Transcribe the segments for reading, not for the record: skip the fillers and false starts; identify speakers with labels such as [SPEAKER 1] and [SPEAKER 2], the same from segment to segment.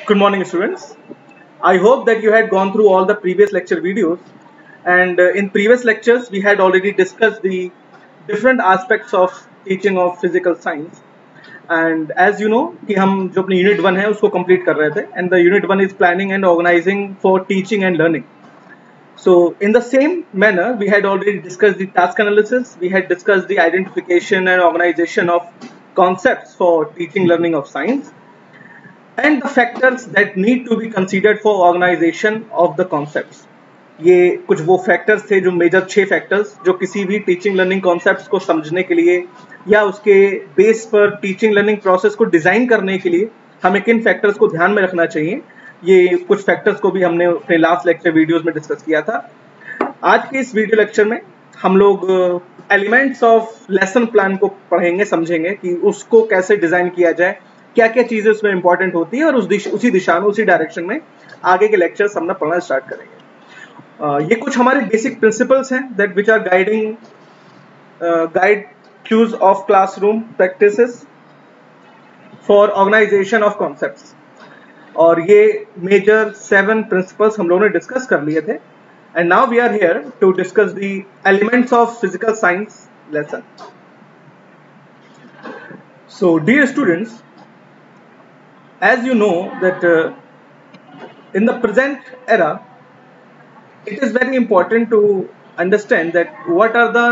[SPEAKER 1] Good morning, students. I hope that you had gone through all the previous lecture videos, and in previous lectures we had already discussed the different aspects of teaching of physical science. And as you know कि हम जो अपनी unit 1 है उसको complete कर रहे थे, and the unit 1 is planning and organizing for teaching and learning. So in the same manner, we had already discussed the task analysis, we had discussed the identification and organization of concepts for teaching learning of science, and the factors that need to be considered for organization of the concepts. ये कुछ वो factors थे जो major 6 factors जो किसी भी teaching learning concepts को समझने के लिए या उसके बेस पर टीचिंग लर्निंग प्रोसेस को डिजाइन करने के लिए हमें किन फैक्टर्स को ध्यान में रखना चाहिए, ये कुछ फैक्टर्स को भी हमने अपने लास्ट लेक्चर वीडियोस में डिस्कस किया था. आज के इस वीडियो लेक्चर में हम लोग एलिमेंट्स ऑफ लेसन प्लान को पढ़ेंगे, समझेंगे कि उसको कैसे डिजाइन किया जाए, क्या क्या चीजें उसमें इंपॉर्टेंट होती है, और उसी दिशा में, उसी डायरेक्शन में आगे के लेक्चर्स हम पढ़ना स्टार्ट करेंगे. ये कुछ हमारे बेसिक प्रिंसिपल्स हैं that which are guide cues of classroom practices for organisation of concepts. और ये मेजर 7 प्रिंसिपल्स हम लोगों ने डिस्कस कर लिए थे. And now we are here to discuss the elements of physical science lesson. So dear students, as you know that in the present era it is very important to understand that what are the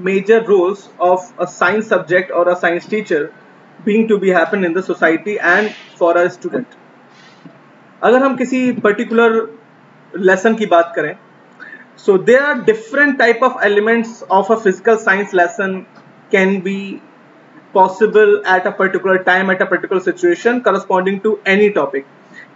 [SPEAKER 1] major roles of a science subject or a science teacher being to be happen in the society and for a student. अगर हम किसी particular lesson की बात करें, so there are different type of elements of a physical science lesson can be possible at a particular time, at a particular situation corresponding to any topic.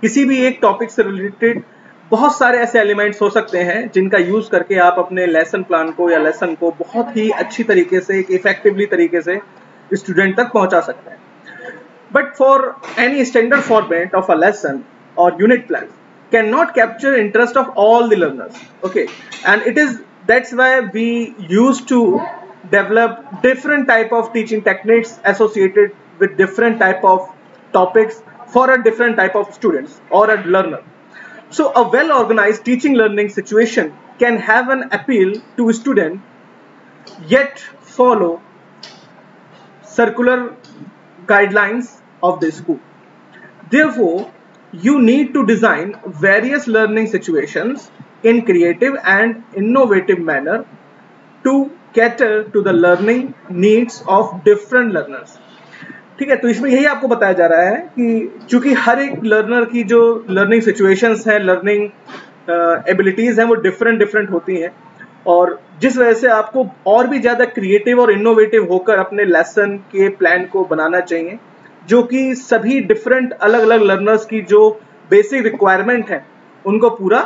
[SPEAKER 1] किसी भी एक topic से रिलेटेड बहुत सारे ऐसे एलिमेंट्स हो सकते हैं जिनका यूज करके आप अपने लेसन प्लान को या लेसन को बहुत ही अच्छी तरीके से, एक इफेक्टिवली तरीके से स्टूडेंट तक पहुंचा सकते हैं. But for any standard format of a lesson और unit plan can not capture interest of all the learners. Okay, and it is that's why we use to develop different type of teaching techniques associated with different type of topics for a different type of students or a learner. So a well organized teaching learning situation can have an appeal to a student yet follow circular guidelines of the school. Therefore, you need to design various learning situations in creative and innovative manner to cater to the learning needs of different learners. ठीक है, तो इसमें यही आपको बताया जा रहा है कि चूंकि हर एक लर्नर की जो लर्निंग सिचुएशंस है, लर्निंग एबिलिटीज हैं, वो डिफरेंट होती हैं, और जिस वजह से आपको और भी ज़्यादा क्रिएटिव और इनोवेटिव होकर अपने लेसन के प्लान को बनाना चाहिए, जो कि सभी डिफरेंट अलग अलग लर्नर्स की जो बेसिक रिक्वायरमेंट है उनको पूरा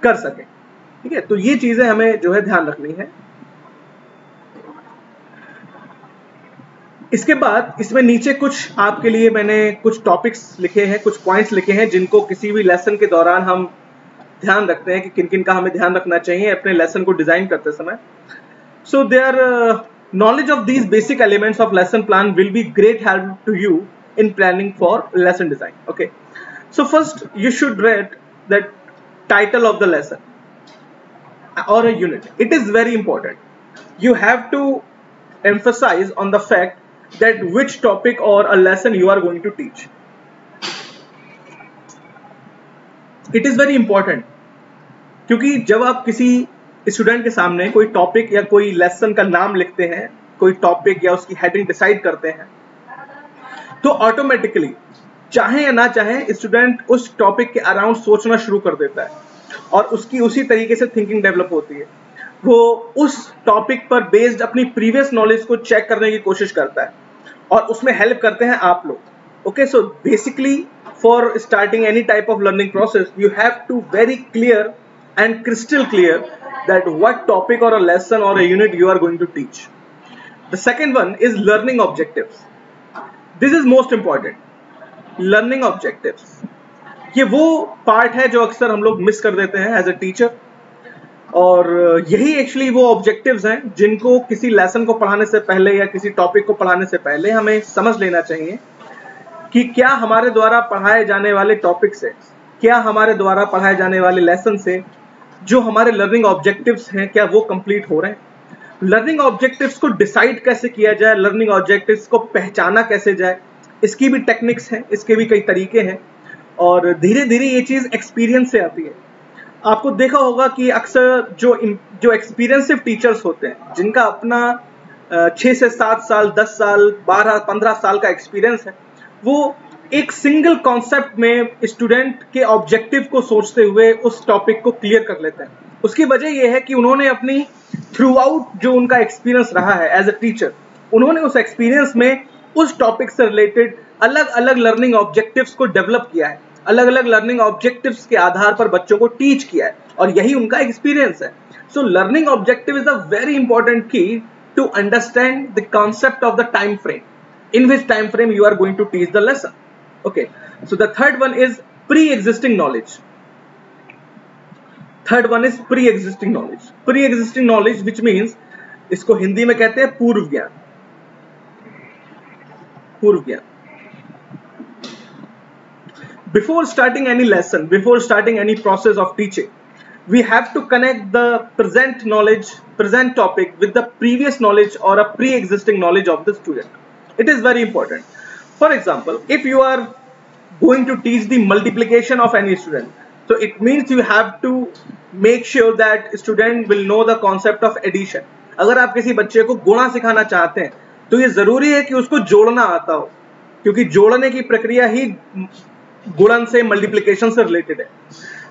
[SPEAKER 1] कर सके. ठीक है, तो ये चीज़ें हमें जो है ध्यान रखनी है. इसके बाद इसमें नीचे कुछ आपके लिए मैंने कुछ टॉपिक्स लिखे हैं, कुछ पॉइंट्स लिखे हैं जिनको किसी भी लेसन के दौरान हम ध्यान रखते हैं कि किन किन का हमें ध्यान रखना चाहिए अपने लेसन को डिजाइन करते समय. So their knowledge of these basic elements of lesson plan will be great help to you in planning for lesson design. Okay, so first you should read that title of the lesson or a unit. It is very important. You have to emphasize on the fact that which topic or a lesson you are going to teach. It is very important क्योंकि जब आप किसी student के सामने कोई topic या कोई lesson का नाम लिखते हैं, कोई टॉपिक या उसकी हेडिंग डिसाइड करते हैं, तो ऑटोमेटिकली चाहे या ना चाहे स्टूडेंट उस टॉपिक के अराउंड सोचना शुरू कर देता है और उसकी उसी तरीके से थिंकिंग डेवलप होती है. वो उस टॉपिक पर बेस्ड अपनी प्रीवियस नॉलेज को चेक करने की कोशिश करता है और उसमें हेल्प करते हैं आप लोग. Okay, so basically for starting any type of learning process you have to very clear and crystal clear that what topic और अ लेसन और a unit you are going to teach. The second one is learning objectives. This is most important. Learning objectives ये वो part है जो अक्सर हम लोग miss कर देते हैं एज अ टीचर, और यही एक्चुअली वो ऑब्जेक्टिव्स हैं जिनको किसी लेसन को पढ़ाने से पहले या किसी टॉपिक को पढ़ाने से पहले हमें समझ लेना चाहिए कि क्या हमारे द्वारा पढ़ाए जाने वाले टॉपिक से, क्या हमारे द्वारा पढ़ाए जाने वाले लेसन से जो हमारे लर्निंग ऑब्जेक्टिव्स हैं क्या वो कंप्लीट हो रहे हैं। लर्निंग ऑब्जेक्टिव्स को डिसाइड कैसे किया जाए, लर्निंग ऑब्जेक्टिव्स को पहचाना कैसे जाए, इसकी भी टेक्निक्स हैं, इसके भी कई तरीके हैं और धीरे धीरे ये चीज़ एक्सपीरियंस से आती है। आपको देखा होगा कि अक्सर जो एक्सपीरियंसिव टीचर्स होते हैं जिनका अपना 6 से 7 साल, 10 साल, 12, 15 साल का एक्सपीरियंस है, वो एक सिंगल कॉन्सेप्ट में स्टूडेंट के ऑब्जेक्टिव को सोचते हुए उस टॉपिक को क्लियर कर लेते हैं। उसकी वजह यह है कि उन्होंने अपनी थ्रू आउट जो उनका एक्सपीरियंस रहा है एज अ टीचर, उन्होंने उस एक्सपीरियंस में उस टॉपिक से रिलेटेड अलग अलग लर्निंग ऑब्जेक्टिव्स को डेवलप किया है, अलग अलग लर्निंग ऑब्जेक्टिव्स के आधार पर बच्चों को टीच किया है और यही उनका एक्सपीरियंस है। So learning objective is a very important key to understand the concept of the time frame in which time frame you are going to teach the lesson. Okay, so the third one is pre-existing knowledge. Third one is pre-existing knowledge. Pre-existing knowledge which means इसको हिंदी में कहते हैं पूर्व ज्ञान। पूर्व ज्ञान। Before starting any lesson, before starting any process of teaching, we have to connect the present knowledge, present topic with the previous knowledge or a pre-existing knowledge of the student. It is very important. For example, if you are going to teach the multiplication of any student, so it means you have to make sure that student will know the concept of addition. अगर आप किसी बच्चे को गुणा सिखाना चाहते हैं तो ये जरूरी है कि उसको जोड़ना आता हो, क्योंकि जोड़ने की प्रक्रिया ही गुणन से, मल्टीप्लिकेशन से रिलेटेड है।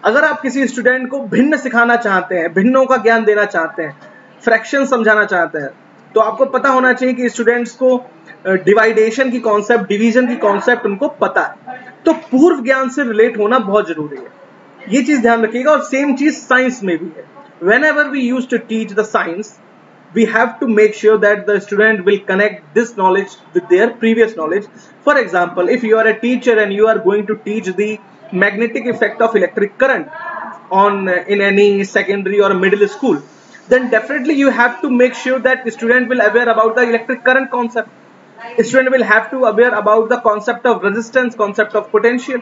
[SPEAKER 1] अगर आप किसी स्टूडेंट को भिन्न सिखाना चाहते हैं, भिन्नों का ज्ञान देना चाहते हैं, फ्रैक्शन समझाना चाहते हैं, तो आपको पता होना चाहिए कि स्टूडेंट्स को डिवाइडेशन की कॉन्सेप्ट, डिवीजन की कॉन्सेप्ट उनको पता है। तो पूर्व ज्ञान से रिलेट होना बहुत जरूरी है, ये चीज ध्यान रखिएगा। और सेम चीज साइंस में भी है। whenever we used to teach the science, we have to make sure that the student will connect this knowledge with their previous knowledge. For example, if you are a teacher and you are going to teach the magnetic effect of electric current on in any secondary or middle school, then definitely you have to make sure that the student will aware about the electric current concept. Student will have to aware about the concept of resistance, concept of potential.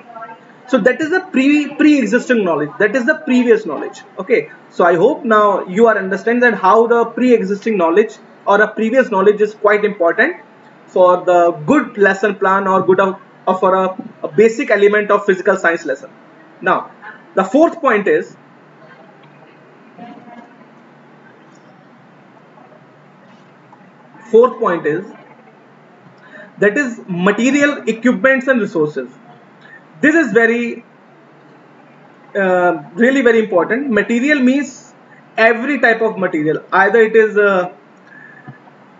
[SPEAKER 1] So that is the pre-existing knowledge, that is the previous knowledge. Okay, so I hope now you are understanding that how the pre-existing knowledge or a previous knowledge is quite important for the good lesson plan or good for a basic element of physical science lesson. Now the fourth point is that is material, equipments and resources. This is very really very important. Material means every type of material, either it is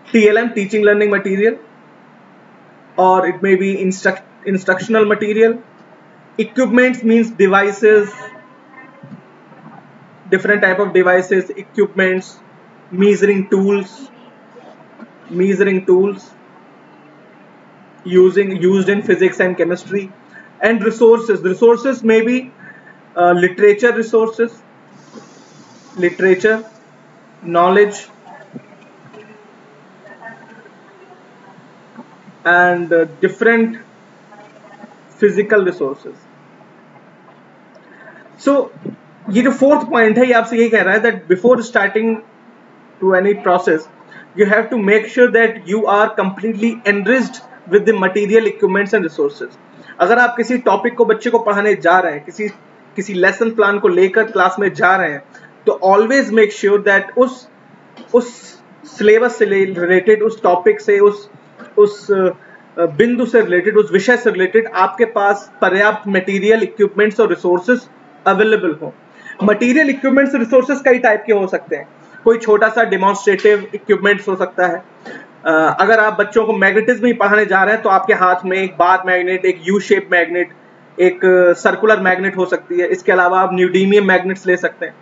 [SPEAKER 1] TLM, teaching learning material, or it may be instructional material. Equipments means devices, different type of devices, equipments, measuring tools used in physics and chemistry. And resources may be literature resources, literature, knowledge, and different physical resources. So ये जो fourth point है, ये आपसे ये कह रहा है that before starting to any process, you have to make sure that you are completely enriched with the material, equipments and resources. अगर आप किसी टॉपिक को बच्चे को पढ़ाने जा रहे हैं, किसी लेसन प्लान को लेकर क्लास में जा रहे हैं, तो ऑलवेज मेक श्योर दैट उस सिलेबस से रिलेटेड, उस टॉपिक से, उस बिंदु से रिलेटेड, उस विषय से रिलेटेड आपके पास पर्याप्त मटेरियल, इक्विपमेंट्स और रिसोर्सेज अवेलेबल हो। मटेरियल, इक्विपमेंट्स, रिसोर्सेज कई टाइप के हो सकते हैं। कोई छोटा सा डेमोन्स्ट्रेटिव इक्विपमेंट्स हो सकता है। अगर आप बच्चों को मैग्नेटिज्म ही पढ़ाने जा रहे हैं तो आपके हाथ में एक बार मैग्नेट, एक यू शेप मैग्नेट, एक सर्कुलर मैग्नेट हो सकती है। इसके अलावा आप न्यूडीमियम मैग्नेट्स ले सकते हैं।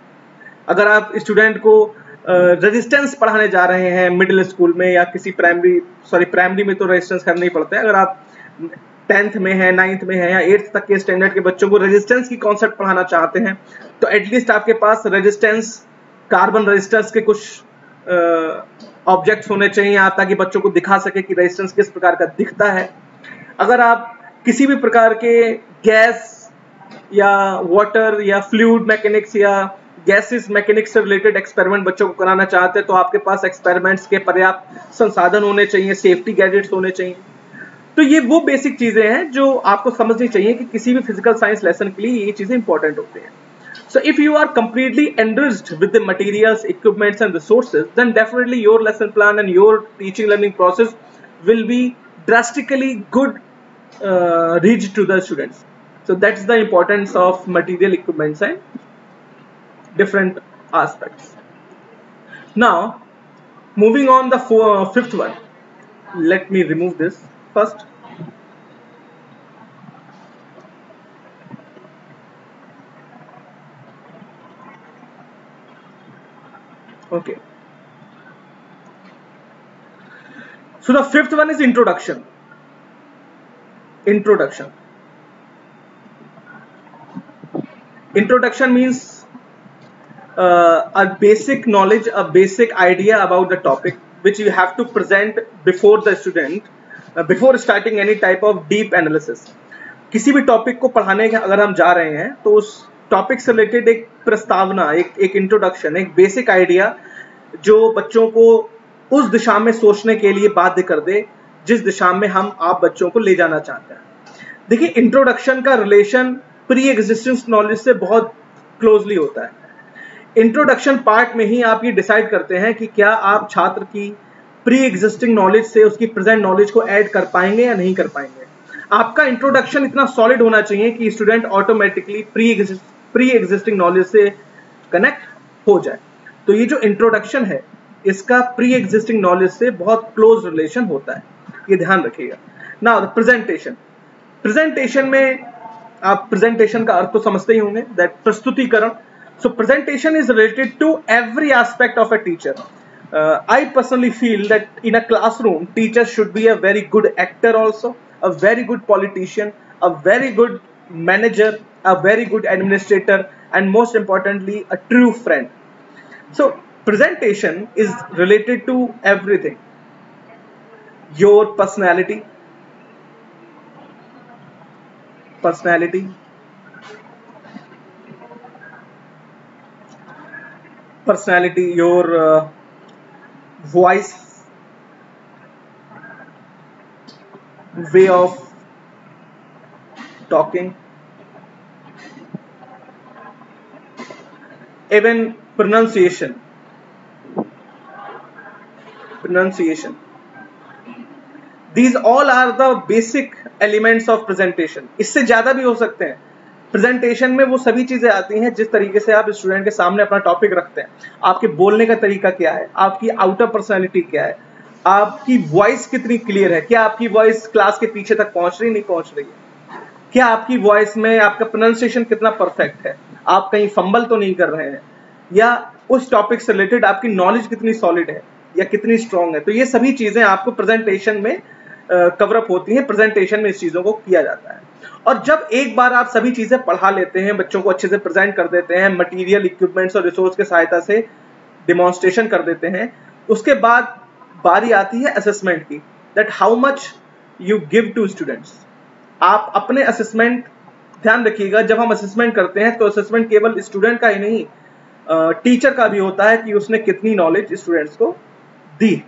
[SPEAKER 1] अगर आप स्टूडेंट को रेजिस्टेंस पढ़ाने जा रहे हैं मिडिल स्कूल में या किसी प्राइमरी में तो रेजिस्टेंस करना ही पड़ता है। अगर आप 10th में है, 9th में है या 8th तक के स्टैंडर्ड के बच्चों को रेजिस्टेंस की कॉन्सेप्ट पढ़ाना चाहते हैं तो एटलीस्ट आपके पास रेजिस्टेंस, कार्बन रेजिस्टर्स के कुछ ऑब्जेक्ट्स होने चाहिए आप, ताकि बच्चों को दिखा सके कि रेजिस्टेंस किस प्रकार का दिखता है। अगर आप किसी भी प्रकार के गैस या वाटर या फ्लूइड मैकेनिक्स या गैसेस मैकेनिक्स से रिलेटेड एक्सपेरिमेंट बच्चों को कराना चाहते हैं तो आपके पास एक्सपेरिमेंट्स के पर्याप्त संसाधन होने चाहिए, सेफ्टी गैजेट्स होने चाहिए। तो ये वो बेसिक चीजें हैं जो आपको समझनी चाहिए कि किसी भी फिजिकल साइंस लेसन के लिए ये चीजें इंपॉर्टेंट होती हैं। So if you are completely enriched with the materials, equipments and resources, then definitely your lesson plan and your teaching learning process will be drastically good reached to the students. So that's the importance of material, equipments and different aspects. Now moving on the fifth one. Let me remove this first. Okay. So the fifth one is introduction. Introduction. Introduction means a basic knowledge, a basic idea about the topic which you have to present before the student, before starting any type of deep analysis. किसी भी topic को पढ़ाने के अगर हम जा रहे हैं तो उस टॉपिक से रिलेटेड एक प्रस्तावना, एक इंट्रोडक्शन, एक बेसिक आइडिया जो बच्चों को उस दिशा में सोचने के लिए बाध्य कर दे जिस दिशा में आप बच्चों को ले जाना चाहते हैं। देखिए, इंट्रोडक्शन का रिलेशन प्री एग्जिस्टिंग नॉलेज से बहुत क्लोजली होता है। इंट्रोडक्शन पार्ट में ही आप ये डिसाइड करते हैं कि क्या आप छात्र की प्री एग्जिस्टिंग नॉलेज से उसकी प्रेजेंट नॉलेज को ऐड कर पाएंगे या नहीं कर पाएंगे। आपका इंट्रोडक्शन इतना सॉलिड होना चाहिए कि student automatically pre existing knowledge से कनेक्ट हो जाए। तो ये जो इंट्रोडक्शन है इसका प्री एग्जिस्टिंग नॉलेज से बहुत क्लोज रिलेशन होता है, ये ध्यान रखिएगा। Now presentation. प्रेजेंटेशन में आप प्रेजेंटेशन का अर्थ तो समझते ही होंगे, दैट प्रस्तुतिकरण। So presentation is related to every aspect of a teacher. I personally feel that in a classroom, teachers should be a very good actor also, a very good politician, a very good manager, a very good administrator, and most importantly, a true friend. So presentation is related to everything. Your personality, your voice, way of talking, even pronunciation. These all are the basic elements of presentation. इससे ज्यादा भी हो सकते हैं। Presentation में वो सभी चीजें आती हैं जिस तरीके से आप स्टूडेंट के सामने अपना टॉपिक रखते हैं, आपके बोलने का तरीका क्या है, आपकी आउटर पर्सनैलिटी क्या है, आपकी वॉइस कितनी क्लियर है, क्या आपकी वॉइस क्लास के पीछे तक पहुंच रही नहीं पहुंच रही है, क्या आपकी वॉइस में आपका प्रोनाउंसिएशन कितना परफेक्ट है, आप कहीं फंबल तो नहीं कर रहे हैं, या उस टॉपिक से रिलेटेड आपकी नॉलेज कितनी सॉलिड है या कितनी स्ट्रांग है। तो ये सभी चीजें आपको प्रेजेंटेशन में कवर अप होती हैं, प्रेजेंटेशन में इस चीजों को किया जाता है। और जब एक बार आप सभी चीजें पढ़ा लेते हैं, बच्चों को अच्छे से प्रेजेंट कर देते हैं, मटेरियल, इक्विपमेंट्स और रिसोर्स के सहायता से डिमॉन्स्ट्रेशन कर देते हैं, उसके बाद बारी आती है असेसमेंट की, that how much you give to students. आप अपने असेसमेंट, ध्यान रखिएगा, जब हम असेसमेंट करते हैं तो असेसमेंट केवल स्टूडेंट का ही नहीं, टीचर का भी होता है कि उसने कितनी नॉलेज स्टूडेंट्स को दी।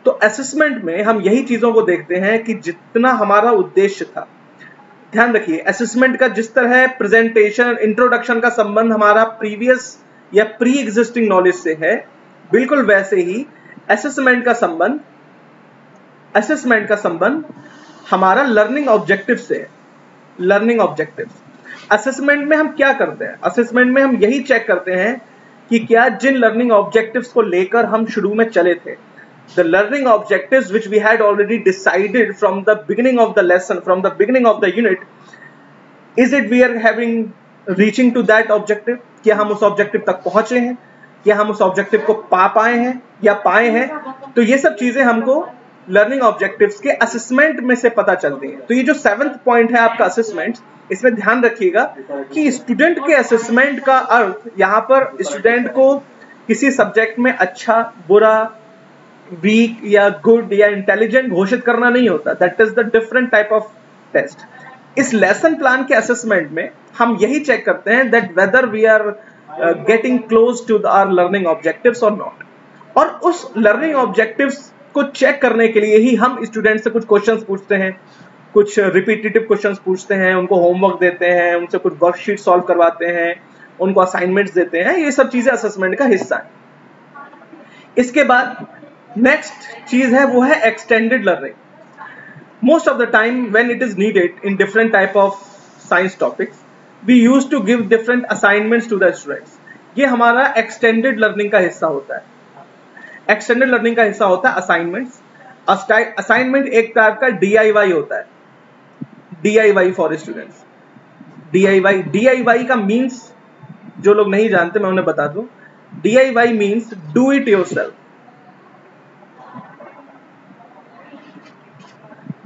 [SPEAKER 1] तो असेसमेंट में हम यही चीजों को देखते हैं कि जितना हमारा उद्देश्य था। ध्यान रखिए, असेसमेंट का जिस तरह प्रेजेंटेशन, इंट्रोडक्शन का संबंध हमारा प्रीवियस या प्री एग्जिस्टिंग नॉलेज से है, बिल्कुल वैसे ही असेसमेंट का संबंध हमारा लर्निंग ऑब्जेक्टिव से है। Learning objectives. असेसमेंट में हम क्या करते हैं? असेसमेंट में हम यही चेक करते हैं कि क्या जिन लर्निंग ऑब्जेक्टिव्स को लेकर हम शुरू में चले थे, the learning objectives which we had already decided from the beginning of the lesson, from the beginning of the unit, is it we are having reaching to that objective? क्या हम उस ऑब्जेक्टिव तक पहुंचे हैं? क्या हम उस ऑब्जेक्टिव को पाए हैं या पाए हैं? तो ये सब चीजें हमको लर्निंग ऑब्जेक्टिव्स के असेसमेंट में से पता चलती हैं। तो ये जो 7th पॉइंट है आपका असेसमेंट, इसमें ध्यान रखिएगा कि स्टूडेंट के असेसमेंट का अर्थ यहाँ पर स्टूडेंट को किसी सब्जेक्ट में अच्छा, बुरा, वीक या गुड या इंटेलिजेंट घोषित करना नहीं होता। That is the different type of test. इस लेसन प्लान के असेसमेंट में हम यही चेक करते हैं that whether we are getting close to our learning objectives और नॉट। और उस लर्निंग ऑब्जेक्टिव्स को चेक करने के लिए ही हम स्टूडेंट से कुछ क्वेश्चंस पूछते हैं, कुछ रिपीटेटिव क्वेश्चंस पूछते हैं, उनको होमवर्क देते हैं, उनसे कुछ वर्कशीट सॉल्व करवाते हैं, उनको असाइनमेंट्स देते हैं। ये सब चीजें असेसमेंट का हिस्सा है। इसके बाद नेक्स्ट चीज है वो है extended learning. Most of the time when it is needed in different type of science topics, we used to give different assignments to the students. ये हमारा extended learning का हिस्सा होता है। extended learning का हिस्सा होता है assignments। assignment एक प्रकार का DIY होता है, DIY for students। DIY का means जो लोग नहीं जानते मैं उन्हें बता दूं, DIY means do it yourself।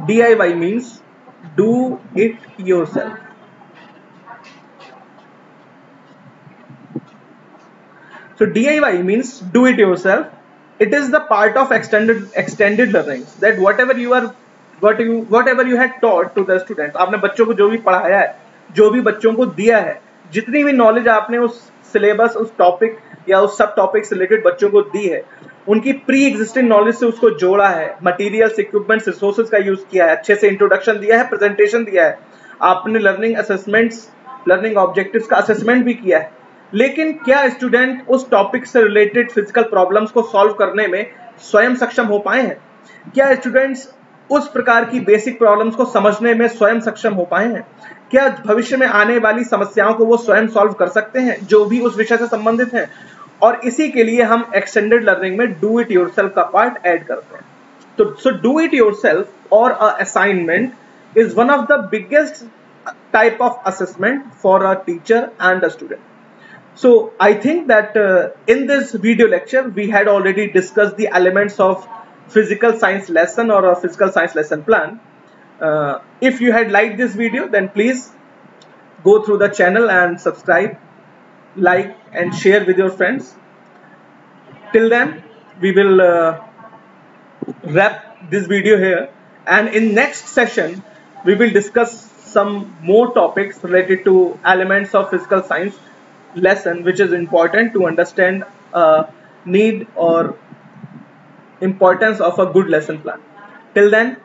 [SPEAKER 1] DIY means do it yourself। So DIY means do it yourself. It is the part of extended learning that whatever you had taught to the students, आपने बच्चों को जो भी पढ़ाया है, जो भी बच्चों को दिया है, जितनी भी नॉलेज आपने उस सिलेबस, उस टॉपिक या उस सब टॉपिक से रिलेटेड बच्चों को दी है, उनकी प्री एग्जिस्टिंग नॉलेज से उसको जोड़ा है, मटेरियल्स, इक्विपमेंट्स, रिसोर्सेज का यूज किया है, अच्छे से इंट्रोडक्शन दिया है, प्रेजेंटेशन दिया है, आपने लर्निंग असेसमेंट्स, लर्निंग ऑब्जेक्टिव्स का असेसमेंट भी किया है। लेकिन क्या स्टूडेंट उस टॉपिक से रिलेटेड फिजिकल प्रॉब्लम्स को सॉल्व करने में स्वयं सक्षम हो पाए हैं? क्या स्टूडेंट्स उस प्रकार की बेसिक प्रॉब्लम्स को समझने में स्वयं सक्षम हो पाए हैं? क्या भविष्य में आने वाली समस्याओं को वो स्वयं सॉल्व कर सकते हैं जो भी उस विषय से संबंधित हैं? और इसी के लिए हम एक्सटेंडेड लर्निंग में डू इट योरसेल्फ का पार्ट ऐड करते हैं। तो सो डू इट योरसेल्फ और a assignment is one of the biggest type of assessment for a teacher and a student. So I think that in this video lecture we had already discussed the elements of physical science lesson or a physical science lesson plan. If you had liked this video, then please go through the channel and subscribe, like and share with your friends. Till then we will wrap this video here, and in next session we will discuss some more topics related to elements of physical science lesson, which is important to understand need or importance of a good lesson plan. Till then,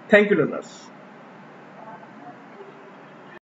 [SPEAKER 1] thank you learners.